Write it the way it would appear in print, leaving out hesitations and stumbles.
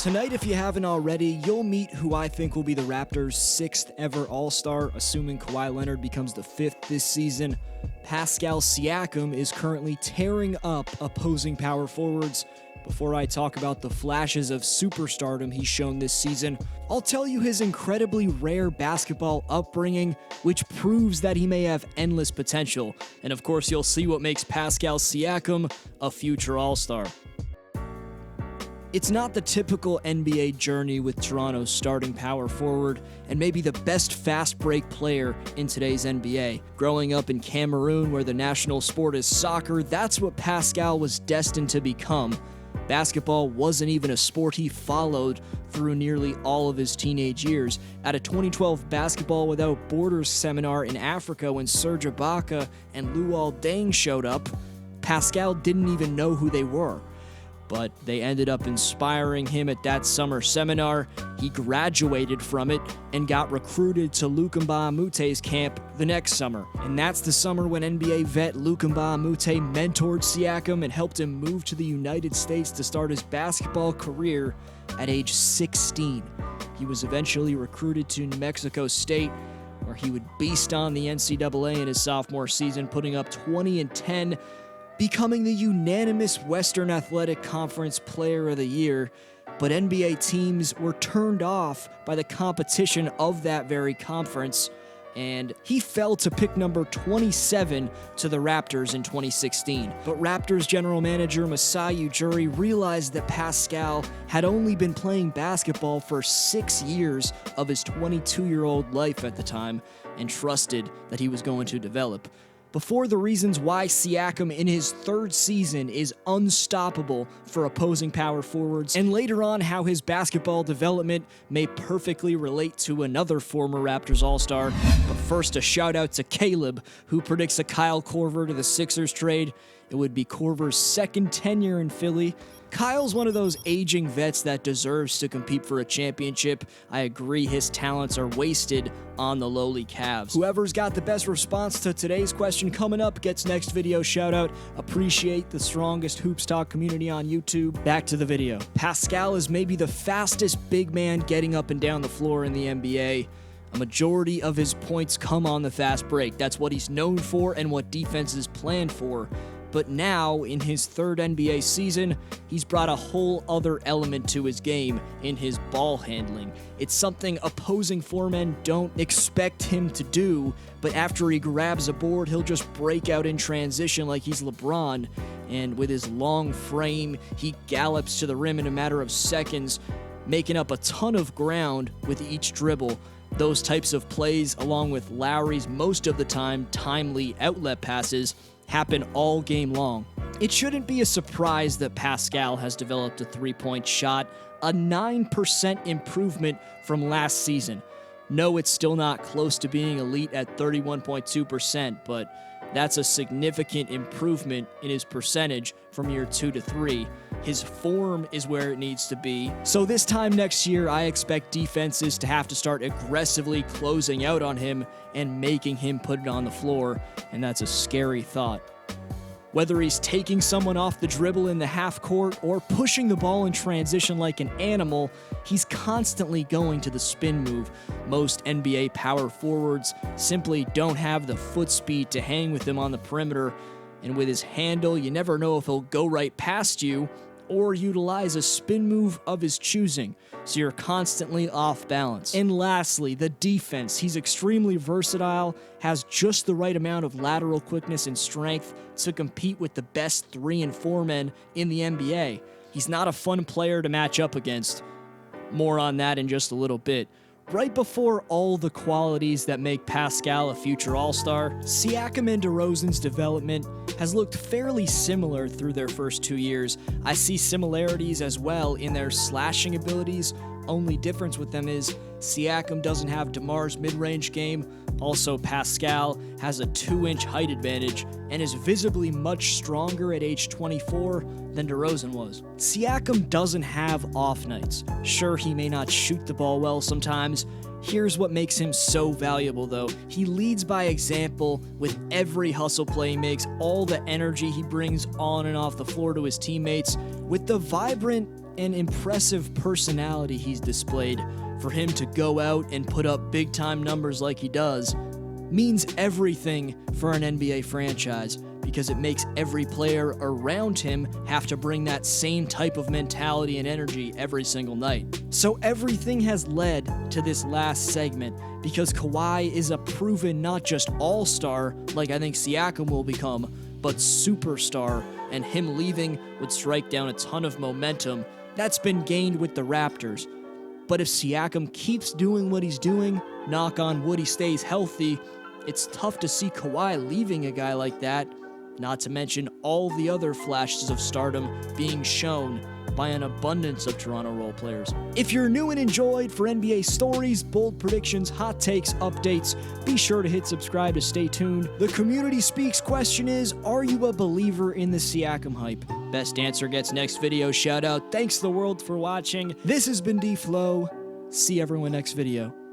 Tonight, if you haven't already, you'll meet who I think will be the Raptors' 6th ever All-Star, assuming Kawhi Leonard becomes the 5th this season. Pascal Siakam is currently tearing up opposing power forwards. Before I talk about the flashes of superstardom he's shown this season, I'll tell you his incredibly rare basketball upbringing, which proves that he may have endless potential. And of course, you'll see what makes Pascal Siakam a future All-Star. It's not the typical NBA journey with Toronto's starting power forward and maybe the best fast break player in today's NBA. Growing up in Cameroon, where the national sport is soccer, that's what Pascal was destined to become. Basketball wasn't even a sport he followed through nearly all of his teenage years. At a 2012 Basketball Without Borders seminar in Africa, when Serge Ibaka and Luol Deng showed up, Pascal didn't even know who they were. But they ended up inspiring him at that summer seminar. He graduated from it and got recruited to Lukemba Mute's camp the next summer. And that's the summer when NBA vet Lukemba Mute mentored Siakam and helped him move to the United States to start his basketball career at age 16. He was eventually recruited to New Mexico State, where he would beast on the NCAA in his sophomore season, putting up 20 and 10, becoming the unanimous Western Athletic Conference Player of the Year. But NBA teams were turned off by the competition of that very conference, and he fell to pick number 27 to the Raptors in 2016. But Raptors general manager Masai Ujiri realized that Pascal had only been playing basketball for 6 years of his 22-year-old life at the time, and trusted that he was going to develop. Before the reasons why Siakam in his 3rd season is unstoppable for opposing power forwards, and later on how his basketball development may perfectly relate to another former Raptors All-Star. But first, a shout out to Caleb, who predicts a Kyle Korver to the Sixers trade. It would be Korver's 2nd tenure in Philly. Kyle's one of those aging vets that deserves to compete for a championship. I agree his talents are wasted on the lowly Cavs. Whoever's got the best response to today's question coming up gets next video shout out. Appreciate the strongest Hoops Talk community on YouTube. Back to the video. Pascal is maybe the fastest big man getting up and down the floor in the NBA. A majority of his points come on the fast break. That's what he's known for and what defenses plan for. But now, in his 3rd NBA season, he's brought a whole other element to his game in his ball handling. It's something opposing foremen don't expect him to do, but after he grabs a board, he'll just break out in transition like he's LeBron, and with his long frame, he gallops to the rim in a matter of seconds, making up a ton of ground with each dribble. Those types of plays, along with Lowry's most of the time timely outlet passes, happen all game long. It shouldn't be a surprise that Pascal has developed a three-point shot, a 9% improvement from last season. No, it's still not close to being elite at 31.2%, but that's a significant improvement in his percentage from year 2 to 3. His form is where it needs to be. So this time next year, I expect defenses to have to start aggressively closing out on him and making him put it on the floor, and that's a scary thought. Whether he's taking someone off the dribble in the half court or pushing the ball in transition like an animal, he's constantly going to the spin move. Most NBA power forwards simply don't have the foot speed to hang with him on the perimeter, and with his handle, you never know if he'll go right past you or utilize a spin move of his choosing, so you're constantly off balance. And lastly, the defense. He's extremely versatile, has just the right amount of lateral quickness and strength to compete with the best 3 and 4 men in the NBA. He's not a fun player to match up against. More on that in just a little bit. Right before all the qualities that make Pascal a future All-Star, Siakam and DeRozan's development has looked fairly similar through their first 2 years. I see similarities as well in their slashing abilities. Only difference with them is Siakam doesn't have DeMar's mid-range game. Also, Pascal has a 2-inch height advantage and is visibly much stronger at age 24 than DeRozan was. Siakam doesn't have off nights. Sure, he may not shoot the ball well sometimes. Here's what makes him so valuable, though. He leads by example with every hustle play he makes, all the energy he brings on and off the floor to his teammates, with the vibrant and impressive personality he's displayed. For him to go out and put up big-time numbers like he does means everything for an NBA franchise, because it makes every player around him have to bring that same type of mentality and energy every single night. So everything has led to this last segment, because Kawhi is a proven not just all-star, like I think Siakam will become, but superstar, and him leaving would strike down a ton of momentum that's been gained with the Raptors. But if Siakam keeps doing what he's doing, knock on wood he stays healthy, it's tough to see Kawhi leaving a guy like that, not to mention all the other flashes of stardom being shown by an abundance of Toronto role players. If you're new and enjoyed for NBA stories, bold predictions, hot takes, updates, be sure to hit subscribe to stay tuned. The Community Speaks question is, are you a believer in the Siakam hype? Best answer gets next video shout out. Thanks the world for watching. This has been D-Flow. See everyone next video.